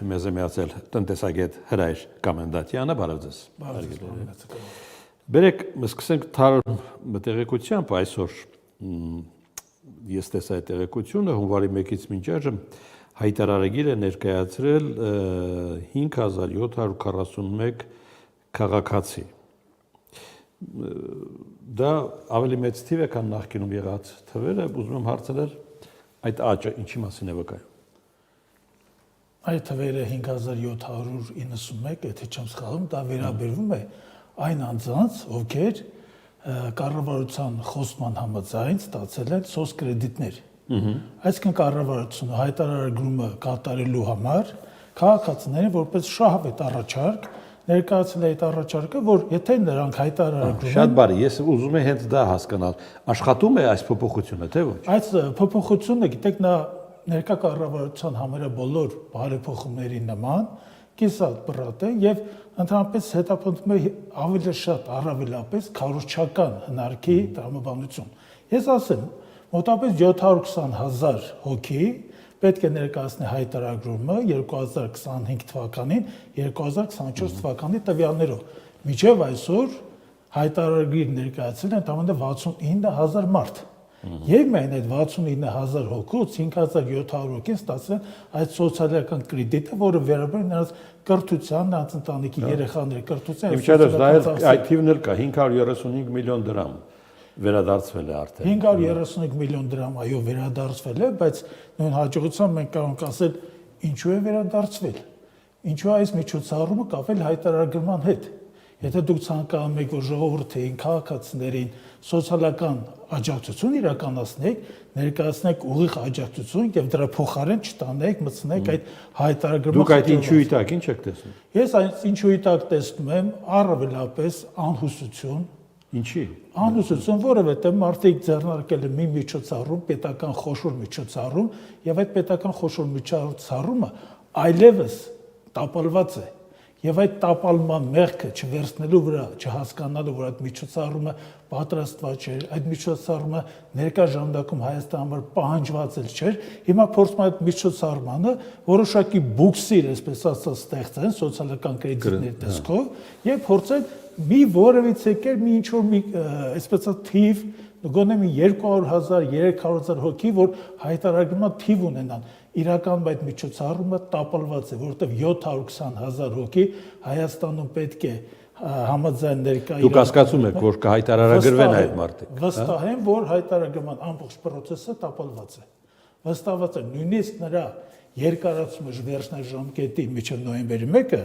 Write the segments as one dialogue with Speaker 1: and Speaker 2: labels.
Speaker 1: Մեզ է միացել տնտեսագետ Հրայր Կամենդատյանը, բարև ձեզ։ Բերեք սկսենք թարմ տեղեկությամբ այսօր ես տեսա այդ տեղեկությունը հունվարի 1-ից մինչ այժմ հայտարարագիր է ներկայացրել 5741 քաղաքացի։ Դա ավելի մեծ թիվ է, քան նախկինում եղած թվերը, ուզում եմ հարցնել այդ աճը ինչի մասին է վկայում։
Speaker 2: Այդ թվերը 5791, եթե չեմ սխալվում, դա վերաբերվում է այն անձանց, ովքեր կառավարության խոստման համաձայն ստացել են սոցկրեդիտներ։ Այսինքն կառավարությունը հայտարարագրումը կատարելու համար քաղաքացիներին որպես շահավետ առաջարկ ներկայացել է այդ առաջարկը, որ եթե նրանք հայտարարագրում են…
Speaker 1: Շատ բարի, ես ուզում եմ հենց դա հասկանալ։ Աշխատում է այս փոփոխությունը, թե ոչ։
Speaker 2: Այս փոփոխությունը, գիտեք, նա ներկա կառավարության համարյա բոլոր բարեփոխումների նման կիսատ բռատ է եւ ընդհանրապես հետապնդում է ավելի շատ առավելապես քարոզչական հնարքի տրամաբանություն։ Ես ասեմ, մոտավորապես 720,000 հոգի պետք է ներկայացնի հայտարարումը 2025 թվականին, 2024 թվականի տվյալներով։ Մինչև այսօր հայտարարագիր ներկայացրել են ընդամենը 69,000 մարդ։ Եվ միայն այդ 69,000 հոգուց 5,700 հոգին ստացել այդ սոցիալական կրեդիտը, որը վերաբերում է նրանց կրթության, նրանց ընտանիքի երեխաների կրթության։
Speaker 1: Այդ թիվն էլ կա 535 միլիոն դրամ վերադարձվել է արդեն։
Speaker 2: 535 միլիոն դրամ այո վերադարձվել է, բայց նույն հաջողությամբ մենք կարող ենք ասել ինչու է վերադարձվել։ Ինչու այս միջոցառումը կապել հայտարարագրման հետ։ Եթե դուք ցանկանում եք, որ ժողովրդին, քաղաքացիներին սոցիալական աջակցություն իրականացնեք, ներկայացնեք ուղիղ աջակցություն եւ դրա փոխարեն չտանեք, մտցնեք այդ հայտարարագրումը։
Speaker 1: Դուք այդ ինչուի տակ ինչ եք տեսնում։
Speaker 2: Ես այս ինչուի տակ տեսնում եմ առավելապես անհուսություն։
Speaker 1: Ինչի։
Speaker 2: Անհուսություն, որովհետեւ մարդիկ ձեռնարկել են մի միջոցառում, պետական խոշոր միջոցառում, եւ այդ պետական խոշոր միջոցառումը այլևս տապալված է։ Եվ այդ տապալման մեղքը չվերցնելու վրա, չհասկանալու, որ այդ միջոցառումը պատրաստված չէր, այդ միջոցառումը ներկա ժամանակում Հայաստանի համար պահանջված չէր, հիմա փորձում այդ միջոցառմանը որոշակի բուքսիր, այսպես ասած, ստեղծեն սոցիալական կրեդիտների տեսքով եւ փորձեն մի որևիցե կերպ մի ինչ-որ մի այսպես ասած թիվ, գոնե մի 200,000, 300,000 հոգի, որ հայտարարման թիվ ունենան։ Իրականում այդ միջոցառումը տապալված է, որովհետև 720,000 հոգի Հայաստանում պետք է համաձայն ներկա
Speaker 1: Դուք հասկացում եք, որ կհայտարարագրվեն այդ մարդիկ։
Speaker 2: Վստահ եմ, որ հայտարարման ամբողջ process-ը տապալված է։ Վստահված եմ, նույնիսկ նրա երկարացումը վերջնաժամկետի մինչև նոյեմբերի 1-ը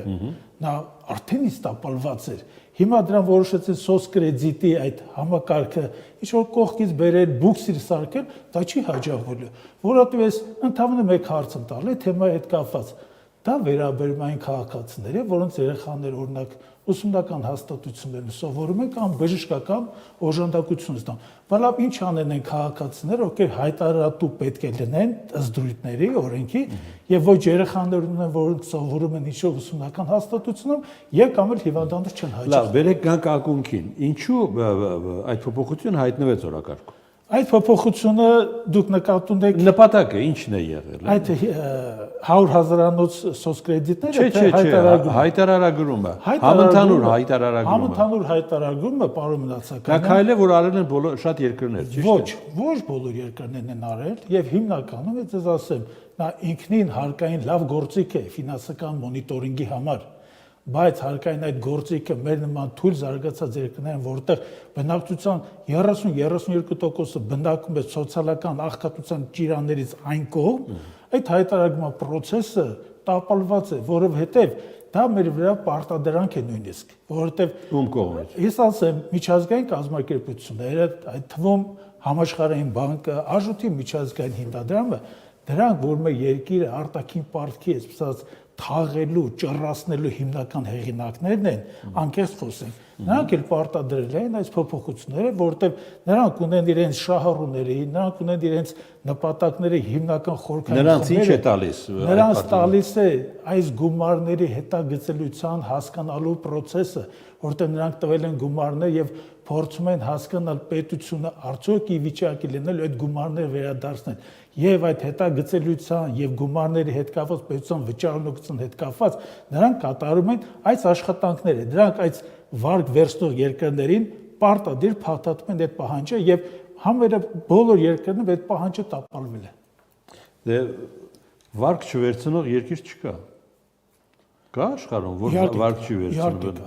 Speaker 2: նա արդեն իսկ տապալված էր։ Հիմա դրան որոշեցին սոցկրեդիտի այդ համակարգը ինչ-որ կողքից բերել, բուքսիր սարքել, դա չի հաջողվելու։ Որովհետև ես ընդհանրապես մեկ հարց եմ տալի թեմայի հետ կապված։ Դա վերաբերում այն քաղաքացիների, որոնց երեխաները օրինակ ուսումնական հաստատություններում սովորում են կամ բժշկական օժանդակություն ստանում։ Բայց ինչ անեն են քաղաքացիները, ովքեր հայտարարատու պետք է լինեն ըստ դրույթների, օրենքի, եւ ոչ երեխաներ ունեն, որոնք սովորում են ինչ-որ ուսումնական հաստատությունում, եւ կամ էլ հիվանդանոց չեն հաջողվում։
Speaker 1: Լավ, բերեք գանք ակունքին։ Ինչու այդ փոփոխությունը հայտնվեց օրակարգում։
Speaker 2: Այդ փոփոխությունը դուք նկատում եք
Speaker 1: նպատակը ինչն է եղել։
Speaker 2: Այդ 100,000-անոց սոցկրեդիտները
Speaker 1: հայտարարագրումը, համընդհանուր հայտարարագրումը։
Speaker 2: Համընդհանուր հայտարարագրումը, պարոն Մնացական։
Speaker 1: Դա քայլ է, որ արել են բոլոր շատ երկրներ, ճիշտ է։
Speaker 2: Ոչ բոլոր երկրներն են արել, եւ հիմնականում ես ասեմ, նա ինքնին հարկային լավ գործիք է ֆինանսական մոնիտորինգի համար։ Բայց հարկային այդ գործիքը մեր նման թույլ զարգացած երկրներն, որտեղ բնակչության 30-32%-ը բնակվում է սոցիալական աղքատության ճիրաներից այն կողմ, այդ հայտարարման process-ը տապալված է, որովհետև դա մեր վրա պարտադրանք է նույնիսկ, որովհետև
Speaker 1: ում կողմից։
Speaker 2: Ես ասեմ, միջազգային կազմակերպությունները, այդ թվում Համաշխարհային բանկը, Արժույթի միջազգային հիմնադրամը, դրանք, որ մեր երկիրը արտաքին պարտքի, այսպես ասած, թաղելու, ճռռացնելու հիմնական հեղինակներն են, անկեղծ խոսենք։ Նրանք էլ պարտադրել են այս փոփոխությունները, որովհետև նրանք ունեն իրենց շահառուների, նրանք ունեն իրենց նպատակների հիմնական խորհրդային
Speaker 1: Նրանց ինչ է տալիս։
Speaker 2: Նրանց տալիս է այս գումարների հետագծելիության հասկանալու process-ը, որտեղ նրանք տվել են գումարներ եւ փորձում են հասկանալ պետությունը արդյոք ի վիճակի լինել այդ գումարները վերադարձնել։ եւ այդ հետագծելիության եւ գումարների հետ կապված պետության վճարողության հետ կապված նրանք կատարում են այս աշխատանքները, դրանք այս վարկ վերցնող երկրներին պարտադիր փաթաթում են այդ պահանջը եւ համերը բոլոր երկրներում այդ պահանջը տապալվել է։
Speaker 1: Դե վարկ չվերցնող երկիր չկա։ Կա աշխարհում, որ վարկ չի վերցնում։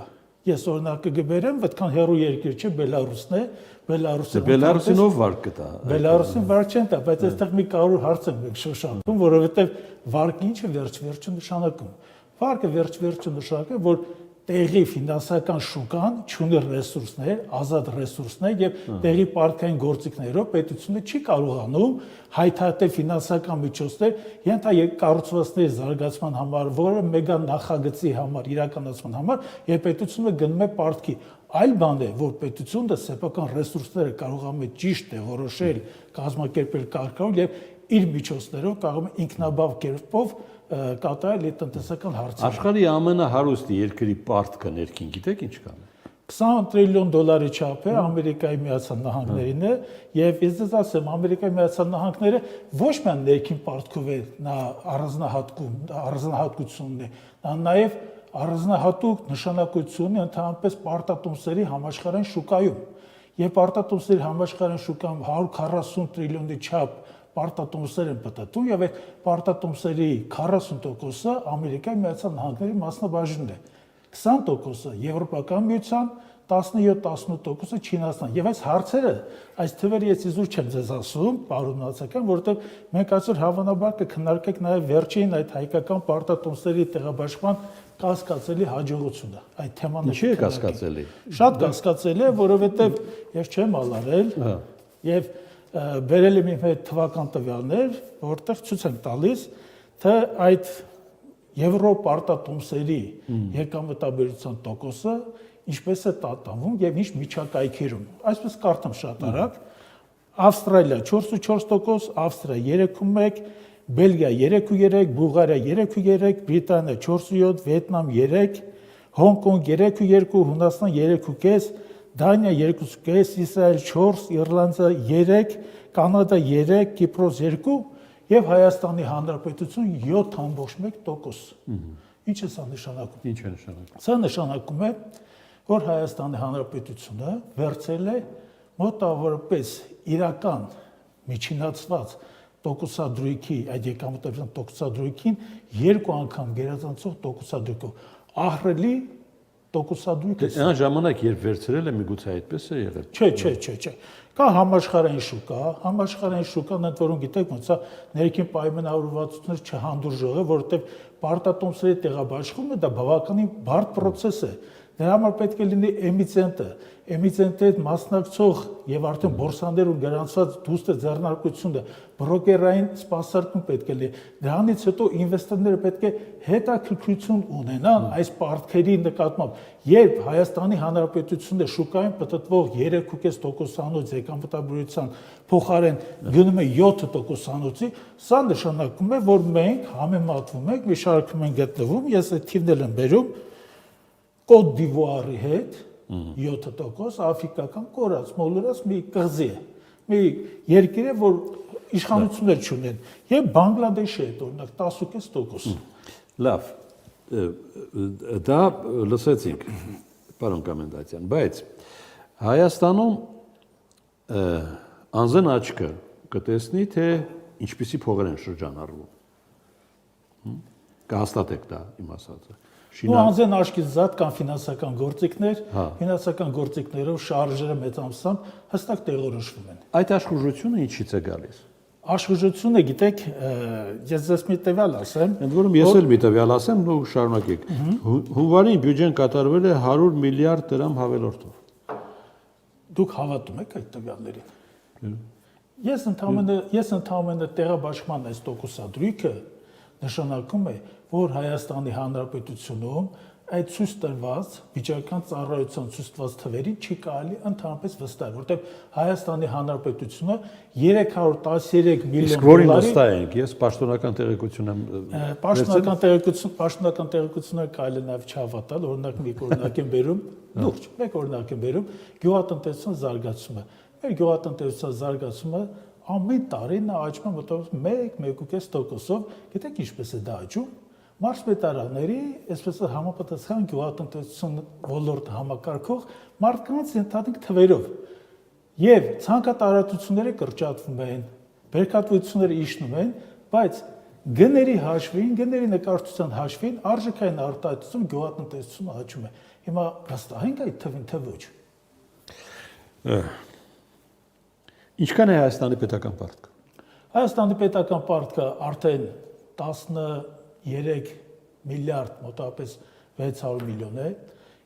Speaker 2: Ես օրինակը գբերեմ, այդքան հեռու երկիր չէ, Բելարուսն է,
Speaker 1: Բելարուսին ով վարկ կտա։
Speaker 2: Բելարուսին վարկ չեն տա, բայց այստեղ մի կարևոր հարց ենք մենք շոշափում, որովհետև վարկը ինչ է վերջ-վերջը նշանակում։ Վարկը վերջ-վերջը նշանակում, որ տեղի ֆինանսական շուկան չունի ռեսուրսներ, ազատ ռեսուրսներ եւ տեղի պարտքային գործիքներով պետությունը չի կարողանում հայթայթել ֆինանսական միջոցներ ենթա կառուցվածքների զարգացման համար, որը մեգա նախագծի համար, իրականացման համար, եւ պետությունը գնում է պարտքի։ Այլ բան է, որ պետությունը սեփական ռեսուրսները կարողանում է ճիշտ է որոշել, կազմակերպել, կարգավորել եւ իր միջոցներով կարող է ինքնաբավ կերպով կատարել այդ տնտեսական հարցերը։
Speaker 1: Աշխարհի ամենահարուստ երկրի պարտքը ներքին գիտեք ինչ կան։
Speaker 2: 20 տրիլիոն դոլարի չափ է Ամերիկայի Միացյալ Նահանգներին է եւ ես դες ասեմ Ամերիկայի Միացյալ Նահանգները ոչ միայն ներքին պարտքով է նա առանձնահատկությունն է, նա նաեւ առանձնահատուկ նշանակություն է ընդհանրապես պարտատոմսերի համաշխարհային շուկայում։ Եւ պարտատոմսերի համաշխարհային շուկայում 140 տրիլիոնի չափ պարտատոմսեր են պատտում եւ այդ պարտատոմսերի 40%-ը Ամերիկայի Միացյալ Նահանգների մասնաբաժինն է։ 20%-ը Եվրոպական միության, 17-18%-ը Չինաստան։ Եվ այս հարցերը, այս թվերը ես իզուր չեմ ձեզ ասում, պարոն Նացական, որովհետև մենք այսօր հավանաբար կքննարկենք նաև վերջին այդ հայկական պարտատոմսերի տեղաբաշխման կասկածելի հաջողությունը։ Այդ թեման
Speaker 1: Ինչի է կասկածելի։
Speaker 2: Շատ կասկածելի է, որովհետև ես չեմ ալարել եւ բերել եմ իմ հետ թվական տվյալներ, որտեղ ցույց են տալիս, թե այդ եվրոպարտատոմսերի եկամտաբերության տոկոսը ինչպես է տատանվում եւ ինչ միջակայքերում։ Այսպես կարդամ շատ արագ. Ավստրալիա 4.4%, Ավստրիա 3.1%, Բելգիա 3.3%, Բուլղարիա 3.3%, Բրիտանիա 4.7%, Վիետնամ 3%, Հոնկոնգ 3.2%, Հունաստան 3.5%, Դանիա 2.5%, Իսրայել 4%, Իռլանդիա 3%, Կանադա 3%, Կիպրոս 2% եւ Հայաստանի Հանրապետություն 7.1%։ Ինչ է սա նշանակում։
Speaker 1: Ինչ է նշանակում։
Speaker 2: Սա նշանակում է, որ Հայաստանի Հանրապետությունը վերցել է մոտավորապես իրական միջինացված տոկոսադրույքի, այդ եկամտաբերության տոկոսադրույքին 2 անգամ գերազանցող տոկոսադրույքով ահռելի տոկոսադրույք է։
Speaker 1: Այն ժամանակ երբ վերցրել է միգուցե այդպես է եղել։
Speaker 2: Չէ։ Կա համաշխարհային շուկան ընդ որում գիտեք ոնց է ներքին պայմանավորվածություններ չհանդուրժող է, որովհետև պարտատոմսերի տեղաբաշխումը դա բավականին բարդ process է։ Դրա համար պետք է լինի էմիտենտի հետ մասնակցող եւ արդեն բորսաներում գրանցված դուստր ձեռնարկությունը, բրոկերային սպասարկում պետք է լինի։ Դրանից հետո ինվեստորները պետք է հետաքրքրություն ունենան այս պարտքերի նկատմամբ։ Երբ Հայաստանի Հանրապետությունը շուկայում պտտվող 3.5%-անոց եկամտաբերության փոխարեն գնում է 7%-անոցի, սա նշանակում է, որ մենք համեմատվում ենք, մի շարքում ենք գտնվում, ես այդ թիվն եմ բերում Կոտ դիվուարի հետ 7%, աֆրիկական կորած, մոլորած մի կղզի է, մի երկիր է, որ իշխանություններ չունեն, եւ Բանգլադեշը է, օրինակ 10.5%։
Speaker 1: Լավ, դա լսեցինք, պարոն Կոմենդանտյան, բայց Հայաստանում անձն աչքը կտեսնի, թե ինչպիսի փողեր են շրջանառվում։ Կհաստատեք դա իմ ասածը։
Speaker 2: Ու անձն աչքից զատ կան ֆինանսական գործիքներ, ֆինանսական գործիքներով շարժերը մեծամասամբ հստակ տեղորոշվում են։
Speaker 1: Այդ աշխուժությունը ինչից է գալիս։
Speaker 2: Աշխուժությունը, գիտեք, ես ձեզ մի տվյալ ասեմ։
Speaker 1: Ընդ որում ես էլ մի տվյալ ասեմ, ու շարունակեք։ Հունվարին բյուջեն կատարվել է 100 միլիարդ դրամ հավելորդով։
Speaker 2: Դուք հավատում եք այդ տվյալներին։ Ես ընդհանրապես տեղաբաշխման այս տոկոսադրույքը նշանակում է, որ Հայաստանի Հանրապետությունում այդ ցույց տրված վիճակական ծառայության ցույց տված թվերին չի կարելի ընդհանրապես վստահել, որտեղ Հայաստանի Հանրապետությունը 313 միլիոն
Speaker 1: դոլարի վստահ ենք, ես պաշտոնական տեղեկություն եմ
Speaker 2: պաշտոնական տեղեկությունները կարելի է նաև չհավատալ, օրինակ մի օրինակ եմ բերում, մեկ օրինակ եմ բերում, գյուղատնտեսության զարգացումը։ Մեր գյուղատնտեսության զարգացումը ամեն տարի նա աճում է մոտավորապես 1-1.5%-ով, գիտեք ինչպես է դա աճում։ Մարզպետարանների, այսպես համապատասխան գյուղատնտեսություն ոլորտը համակարգող մարդկանց ընդհանուր թվերով եւ ցանկատարածությունները կրճատվում են, բերքատվությունները իջնում են, բայց գների հաշվին, գների նկարչության հաշվին արժեքային արտադրություն գյուղատնտեսությունը աճում է։ Հիմա վստահենք այդ թվին, թե ոչ։
Speaker 1: Ինչքան է Հայաստանի պետական պարտքը։
Speaker 2: Հայաստանի պետական պարտքը արդեն 13 միլիարդ, մոտավորապես 600 միլիոն է,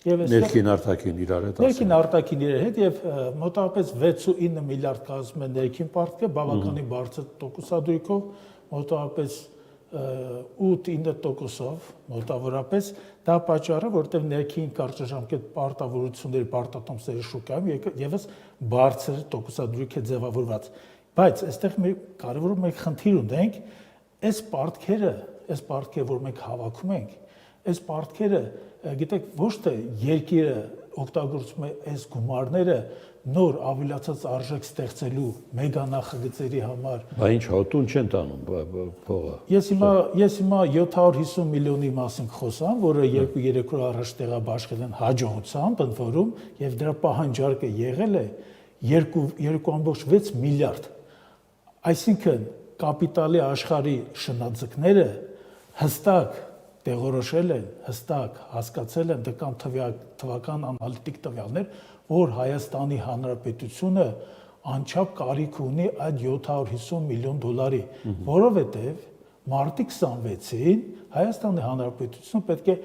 Speaker 2: եւ
Speaker 1: ներքին արտաքին իրար հետ։
Speaker 2: Ներքին արտաքին իրար հետ եւ մոտավորապես 6.9 միլիարդ կազմում է ներքին պարտքը, բավականին բարձր տոկոսադրույքով, մոտավորապես 8-9%-ով, մոտավորապես դա պատճառը, որտեղ ներքին կարճաժամկետ պարտավորությունների, պարտատոմսերի շուկայում եւս բարձր տոկոսադրույք է ձևավորված։ Բայց այստեղ մենք կարևոր մեկ խնդիր ունենք, այս պարտքերը, որ մենք հավաքում ենք, այս պարտքերը, գիտեք, ոչ թե երկիրը օգտագործում է այս գումարները նոր ավելացած արժեք ստեղծելու մեգանախագծերի համար։
Speaker 1: Բա ինչ հոտուն չեն տանում փողը։
Speaker 2: Ես հիմա 750 միլիոնի մասին խոսամ, որը 2-3 օր առաջ տեղաբաշխել են հաջողությամբ ընդ որում, եւ դրա պահանջարկը եղել է 2.6 միլիարդ։ Այսինքն կապիտալի աշխարհի շնաձկները հստակ տեղորոշել են, հստակ հասկացել են դկան թվական անալիտիկ տվյալներ, որ Հայաստանի Հանրապետությունը անչափ կարիք ունի այդ 750 միլիոն դոլարի, որովհետև մարտի 26-ին Հայաստանի Հանրապետությունը պետք է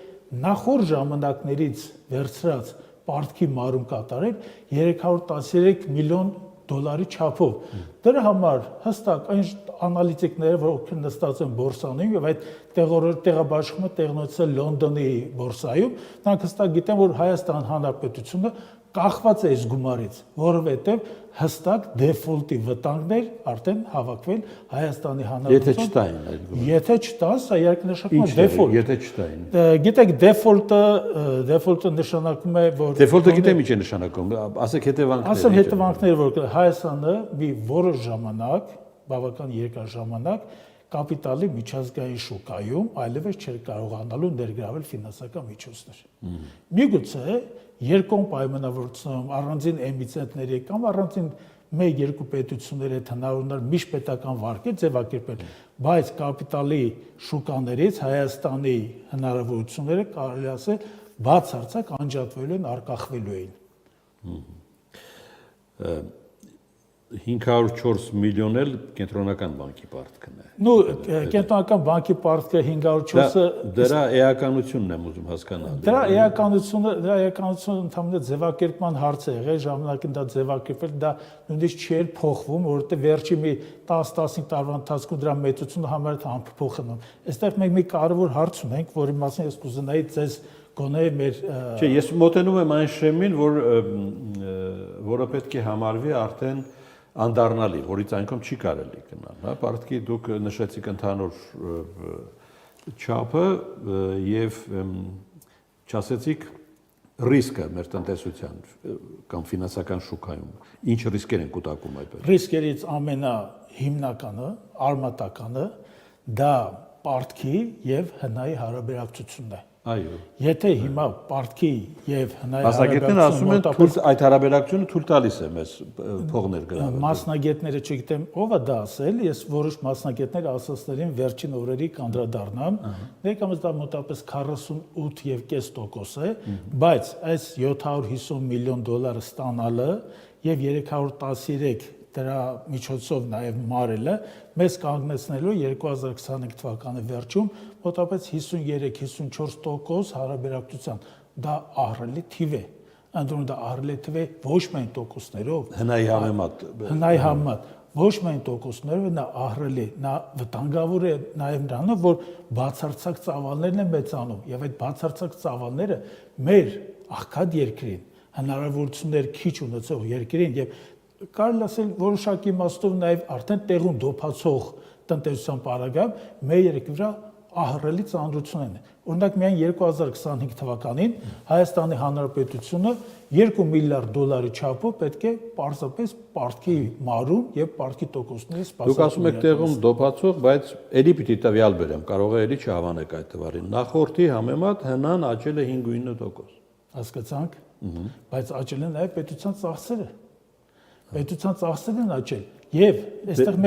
Speaker 2: նախորդ ժամանակներից վերցրած պարտքի մարում կատարել 313 միլիոն դոլարի չափով։ Դրա համար հստակ այն անալիտիկները, որ նստած են բորսանում եւ այդ տեղաբաշխումը տեղի ունեցել Լոնդոնի բորսայում, նրանք հստակ գիտեն, որ Հայաստան Հանրապետությունը կախված է այս գումարից, որովհետև հստակ դեֆոլտի վտանգներ արդեն հավաքվել Հայաստանի Հանրապետությունում։ Եթե չտան, սա երկնշանակում է դեֆոլտ։
Speaker 1: Եթե չտային։
Speaker 2: Գիտեք, դեֆոլտը նշանակում է, որ
Speaker 1: դեֆոլտը գիտեմ ինչ է նշանակում, ասեք հետևանքները։
Speaker 2: Ասեմ հետևանքները, որ Հայաստանը մի որոշ ժամանակ, բավական երկար ժամանակ կապիտալի միջազգային շուկայում այլևս չէր կարողանալու ներգրավել ֆինանսական միջոցներ։ Միգուցե երկկողմ պայմանավորվածությամբ առանձին էմիսենտների կամ առանձին 1-2 պետությունների հետ հնարավորներ միջպետական վարկեր ձևակերպել, բայց կապիտալի շուկաներից Հայաստանի հնարավորությունները կարելի ասել բացարձակ անջատվելու են, արկախվելու էին։
Speaker 1: 504 միլիոն էլ կենտրոնական բանկի պարտքն է։
Speaker 2: Կենտրոնական բանկի պարտքը 504-ը
Speaker 1: դրա էականությունն եմ ուզում հասկանալ։
Speaker 2: Դրա էականությունը ընդհանրապես ձևակերպման հարց է եղել, ժամանակին դա ձևակերպել, դա նույնիսկ չէր փոխվում, որովհետև վերջի մի 10-15 տարվա ընթացքում դրա մեծությունը համարյա անփոփոխ է մնում։ Այստեղ մենք մի կարևոր հարց ունենք, որի մասին ես կուզենայի ձեզ գոնե մեր
Speaker 1: Չէ, ես մոտենում եմ այն շեմին, որը պետք է համարվի արդեն անդառնալի, որից այնքան չի կարելի գնալ, հա, պարտքի դուք նշեցիք ընդհանուր չափը եւ չասեցիք ռիսկը մեր տնտեսության կամ ֆինանսական շուկայում։ Ինչ ռիսկեր են կուտակում այդպես։
Speaker 2: Ռիսկերից ամենահիմնականը, արմատականը դա պարտքի եւ հնայի հարաբերակցությունն է։
Speaker 1: Այո։
Speaker 2: Եթե հիմա պարտքի եւ հնայի
Speaker 1: մասնագետները ասում են, այդ հարաբերակցությունը թույլ տալիս է մեզ փողներ գրավել։
Speaker 2: Մասնագետները չգիտեմ ով է դա ասել, ես որոշ մասնագետներ ասածներին վերջին օրերի կանդրադառնամ, ներկայումս դա մոտավորապես 48.5% է, բայց այս 750 միլիոն դոլարը ստանալը եւ 313 դրա միջոցով նաև մարելը մեզ կանգնեցնելու 2025 թվականի վերջում մոտավորապես 53-54% հարաբերակցության։ Դա ահռելի թիվ է։ Ընդհանուր դա ահռելի թիվ է ոչ միայն տոկոսներով,
Speaker 1: հնայի համեմատ,
Speaker 2: ոչ միայն տոկոսներով, նա ահռելի, նա վտանգավոր է նաև նրանով, որ բացարձակ ծավալներն են մեծանում եւ այդ բացարձակ ծավալները մեր աղքատ երկրին, հնարավորություններ քիչ ունեցող երկրին եւ կարելի ասել որոշակի իմաստով նաև արդեն տեղում դոփացող տնտեսության պարագայում մեր երկրի վրա ահռելի ծանրություն են։ Օրինակ միայն 2025 թվականին Հայաստանի Հանրապետությունը 2 միլիարդ դոլարի չափով պետք է պարզապես պարտքի մարում եւ պարտքի տոկոսների սպասարկում։
Speaker 1: Դուք ասում եք տեղում դոփացող, բայց էլի պիտի տվյալ բերեմ, կարող է էլի չհավանեք այդ տվարին։ Նախորդի համեմատ հնան աճել է 5-9%։
Speaker 2: Հասկացանք։ Բայց աճել են նաեւ պետության ծախսերը։ Պետության ծախսերն են աճել եւ այստեղ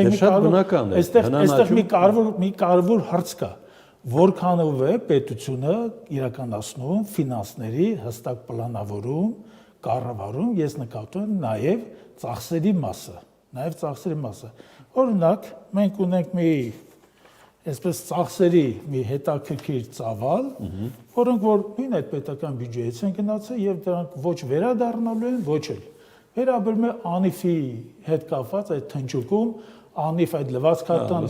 Speaker 2: մի կարևոր հարց կա, որքանով է պետությունը իրականացնում ֆինանսների հստակ պլանավորում, կառավարում, ես նկատում եմ նաեւ ծախսերի մասը, Օրինակ, մենք ունենք մի այսպես ծախսերի մի հետաքրքիր ծավալ, որոնք որ նույն այդ պետական բյուջեից են գնացել եւ դրանք ոչ վերադառնալու են, ոչ էլ վերաբերում է անիֆի հետ կապված այդ թնջուկում, անիֆ այդ լվացքատան,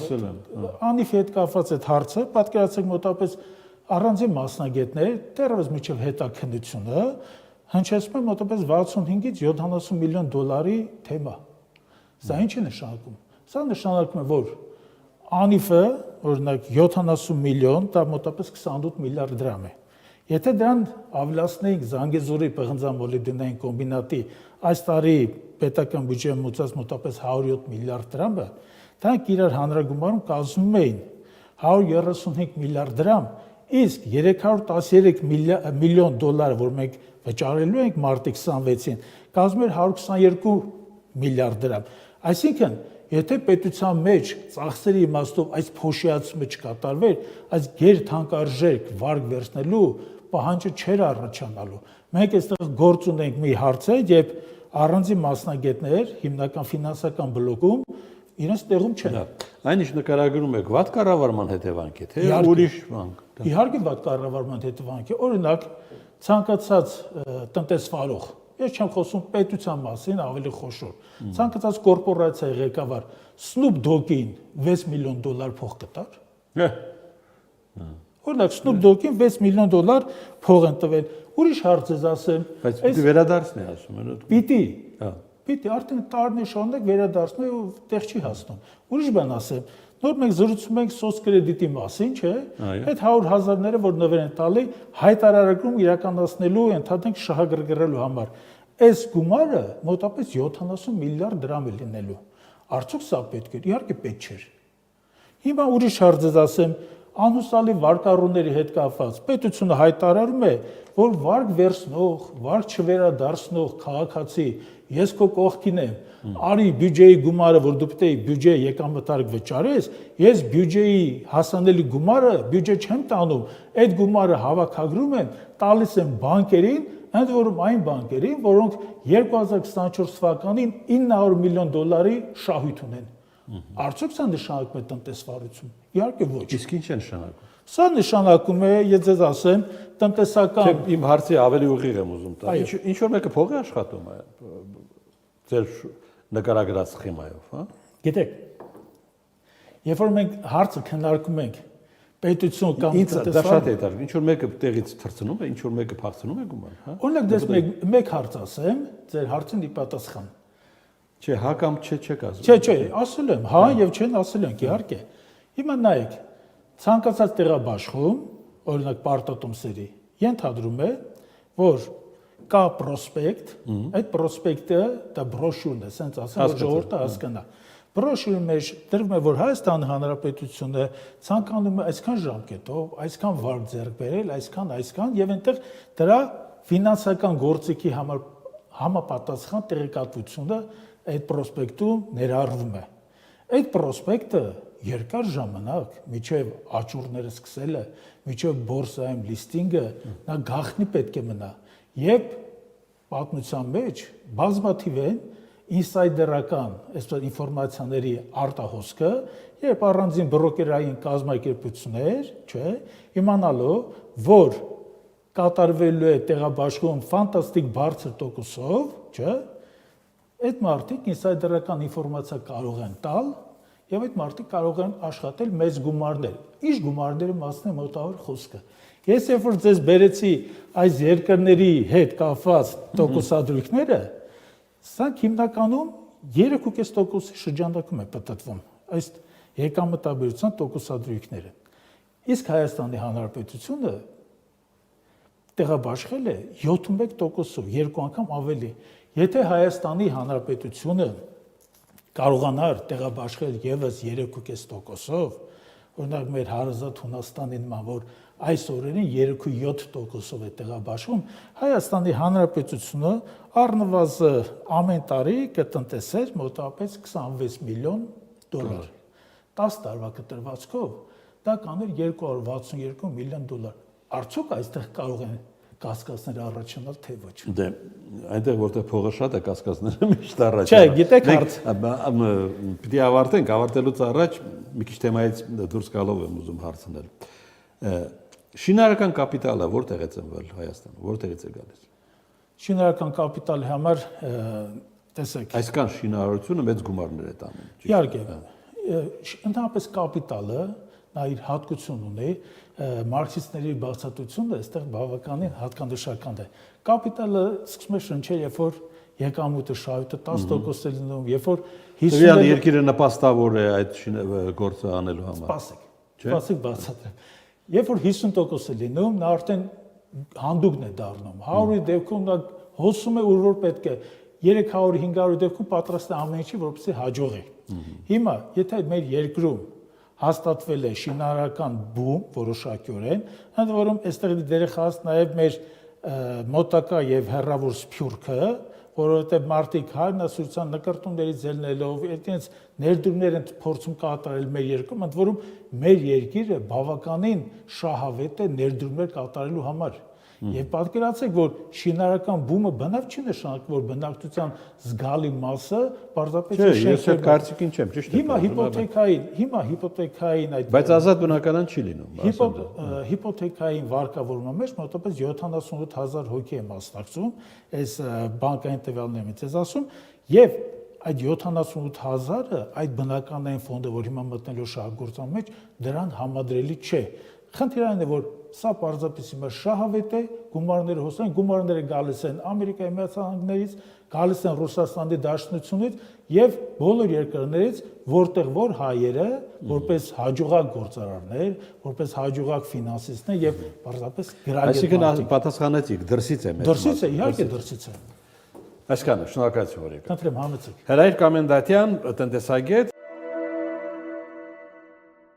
Speaker 2: անիֆի հետ կապված այդ հարցը, պատկերացրեք մոտապես առանձին մասնագետներ, դեռևս միջև հետաքննությունը հնչեցնում է մոտապես 65-ից 70 միլիոն դոլարի թեմա։ Սա ինչ է նշանակում։ Սա նշանակում է, որ անիֆը, օրինակ 70 միլիոն, դա մոտապես 28 միլիարդ դրամ է։ Եթե դրան ավելացնեինք Զանգեզուրի պղնձամոլիբդենային կոմբինատի այս տարի պետական բյուջեում մուծած մոտապես 107 միլիարդ դրամը, դրանք իրար հանրագումարում կազմում էին 135 միլիարդ դրամ, իսկ 313 միլիոն դոլար, որ մենք վճարելու ենք մարտի 26-ին, կազմում էր 122 միլիարդ դրամ։ Այսինքն, եթե պետության մեջ ծախսերի իմաստով այս փոշիացումը չկատարվեր, այս գերթանկարժեք վարկ վերցնելու պահանջը չէր առաջանալու։ Մենք այստեղ գործ ունենք մի հարցեր, երբ առանձին մասնագետներ հիմնական ֆինանսական բլոկում իրենց տեղում չեն։
Speaker 1: Այն ինչ նկարագրում եք, վատ կառավարման հետևանք է, թե ուրիշ բան։
Speaker 2: Իհարկե վատ կառավարման հետևանք է։ Օրինակ, ցանկացած տնտեսվարող, ես չեմ խոսում պետության մասին, ավելի խոշոր, ցանկացած կորպորացիայի ղեկավար Snoop Dogg-ին 6 միլիոն դոլար փող կտար։ Օրինակ Snoop Dogg-ին 6 միլիոն դոլար փող են տվել։ Ուրիշ հարց ես ասեմ,
Speaker 1: բայց պիտի վերադարձնի ասում են։
Speaker 2: Պիտի արդեն տարիներ շարունակ վերադարձնի ու տեղ չի հասնում։ Ուրիշ բան ասեմ, նոր մենք զրուցում ենք սոցկրեդիտի մասին, չէ՞։ Այդ 100,000-ները, որ նվեր են տալի, հայտարարում իրականացնելու, ընդհանրենք շահագրգռելու համար։ Այս գումարը մոտապես 70 միլիարդ դրամ է լինելու։ Արդյոք սա պետք է։ Իհարկե պետք չէր։ Հիմա ուրիշ հարց ես ասեմ, անհուսալի վարկառուների հետ կապված պետությունը հայտարարում է, որ վարկ վերցնող, վարկ չվերադարձնող քաղաքացի ես քո կողքին եմ, արի բյուջեի գումարը, որ դու պետք է բյուջե եկամտարկ վճարես, ես բյուջեի հասանելի գումարը բյուջե չեմ տանում, այդ գումարը հավաքագրում եմ, տալիս եմ բանկերին, ընդ որում այն բանկերին, որոնք 2024 թվականին 900 միլիոն դոլարի շահույթ ունեն։ Արդյոք սա նշանակում է տնտեսվարություն։ Իհարկե ոչ։
Speaker 1: Իսկ ինչ է նշանակում։
Speaker 2: Սա նշանակում է, ես ձեզ ասեմ, տնտեսական
Speaker 1: Իմ հարցի ավելի ուղիղ եմ ուզում տալ։ Ինչ որ մեկը փող է աշխատում է ձեր նկարագրած սխեմայով, հա։
Speaker 2: Գիտեք, երբ որ մենք հարցը քննարկում ենք պետություն կամ
Speaker 1: դա շատ է դարձ։ Ինչ որ մեկը տեղից թռցնում է, ինչ որ մեկը փախցնում է գումար, հա։
Speaker 2: Օրինակ դες մեկ հարց ասեմ, ձեր հարցին ի պատասխան։
Speaker 1: Չէ, հա կամ չէ չեք ասում։
Speaker 2: Չէ, ասել եմ, հա եւ չեն ասել ենք, իհարկե։ Հիմա նայեք, ցանկացած տեղաբաշխում, օրինակ պարտատոմսերի, ենթադրում է, որ կա պրոսպեկտ, այդ պրոսպեկտը դա բրոշյուրն է, ասենց ասեմ, որ ժողովուրդը հասկանա։ Բրոշյուրի մեջ դրվում է, որ Հայաստանի Հանրապետությունը ցանկանում է այսքան ժամկետով, այսքան վարկ ձեռք բերել, այսքան եւ այնտեղ դրա ֆինանսական գործիքի համար համապատասխան տեղեկատվությունը այդ պրոսպեկտում ներառվում է։ Այդ պրոսպեկտը երկար ժամանակ, միջև աճուրները սկսելը, միջև բորսայում լիստինգը, նա գաղտնի պետք է մնա։ Եվ պատմության մեջ բազմաթիվ են ինսայդերական, այսպես ինֆորմացիաների արտահոսքը, երբ առանձին բրոկերային կազմակերպություններ, չէ, իմանալով, որ կատարվելու է տեղաբաշխում ֆանտաստիկ բարձր տոկոսով, չէ, այդ մարդիկ ինսայդերական ինֆորմացիա կարող են տալ եւ այդ մարդիկ կարող են աշխատել մեծ գումարներ։ Ինչ գումարների մասն է մոտավոր խոսքը։ Ես երբ որ ձեզ բերեցի այս երկրների հետ կապված տոկոսադրույքները, սրանք հիմնականում 3.5% շրջանակում է պատտվում այս եկամտաբերության տոկոսադրույքները։ Իսկ Հայաստանի Հանրապետությունը տեղաբաշխել է 71%-ով, երկու անգամ ավելի։ Եթե Հայաստանի Հանրապետությունը կարողանար տեղաբաշխել եւս 3.5%-ով, օրինակ մեր հարազատ Հունաստանի նման, որ այս օրերին 3.7%-ով է տեղաբաշխում, Հայաստանի Հանրապետությունը առնվազն ամեն տարի կտնտեսեր մոտավորապես 26 միլիոն դոլար։ 10 տարվա կտրվածքով դա կաներ 262 միլիոն դոլար։ Արդյոք այստեղ կարող են կասկածներ առաջանալ, թե ոչ։
Speaker 1: Դե այնտեղ որտեղ փողը շատ է, կասկածները միշտ առաջ։
Speaker 2: Չէ, գիտեք
Speaker 1: Պիտի ավարտելուց առաջ մի քիչ թեմայից դուրս գալով եմ ուզում հարցնել։ Շինարարական կապիտալը որտեղ է ծնվել Հայաստանում, որտեղից է գալիս։
Speaker 2: Շինարարական կապիտալի համար տեսեք։
Speaker 1: Այսքան շինարարությունը մեծ գումարներ է տանում։
Speaker 2: Իհարկե։ Ընդհանրապես կապիտալը նա իր հատկություն ունի, մարքսիստների բացատրությունը այստեղ բավականին հատկանշական է։ Կապիտալը սկսում է շնչել, երբ որ եկամուտը շահույթը 10% է լինում, երբ որ
Speaker 1: 50 երկիրը նպաստավոր է այդ գործը անելու համար։
Speaker 2: Սպասեք բացատրեմ։ Երբ որ 50% է լինում, նա արդեն հանդուգն է դառնում։ 100-ի դեպքում նա հոսում է ուր որ պետք է։ 300-500-ի դեպքում պատրաստ է ամեն ինչի, որպեսզի հաջողի։ Հիմա, եթե մեր երկրում հաստատվել է շինարարական բում որոշակիորեն, ընդ որում այստեղ դեր է խաղաց նաև մեր մոտակա եւ հեռավոր Սփյուռքը, որովհետեւ մարդիկ հայրենասիրության նկարտումներից ելնելով այդտենց ներդրումներ են փորձում կատարել մեր երկրում, ընդ որում մեր երկիրը բավականին շահավետ է ներդրումներ կատարելու համար։ Եվ պատկերացեք, որ շինարարական բումը բնավ չի նշանակում, որ բնակչության զգալի մասը պարզապես
Speaker 1: չէ, ես այդ կարծիքին չեմ, ճիշտ է։
Speaker 2: Հիմա հիպոթեքային այդ
Speaker 1: բայց ազատ բնականon չի լինում,
Speaker 2: հիպոթեքային վարկավորման մեջ մոտավորապես 78000 հոգի է մասնակցում, այս բանկային տվյալներից ես ասում, եւ այդ 78000-ը այդ բնականային ֆոնդը, որ հիմա մտնելու շահգործման մեջ, դրան համադրելի չէ։ Խնդիրը այն է, որ սա պարզապես հիմա շահավետ է, գումարները հոսան, գումարները գալիս են Ամերիկայի Միացյալ Նահանգներից, գալիս են Ռուսաստանի Դաշնությունից եւ բոլոր երկրներից, որտեղ որ հայերը որպես հաջողակ գործարարներ, որպես հաջողակ ֆինանսիստներ եւ պարզապես գրագետ։
Speaker 1: Այսինքն պատասխանեցիք, դրսից է մեծ։
Speaker 2: Դրսից է, իհարկե դրսից է։
Speaker 1: Այսքանը, շնորհակալություն օրիք։
Speaker 2: Խնդրեմ համեցեք։
Speaker 1: Հրայր Կամենդատյան, տնտեսագետ,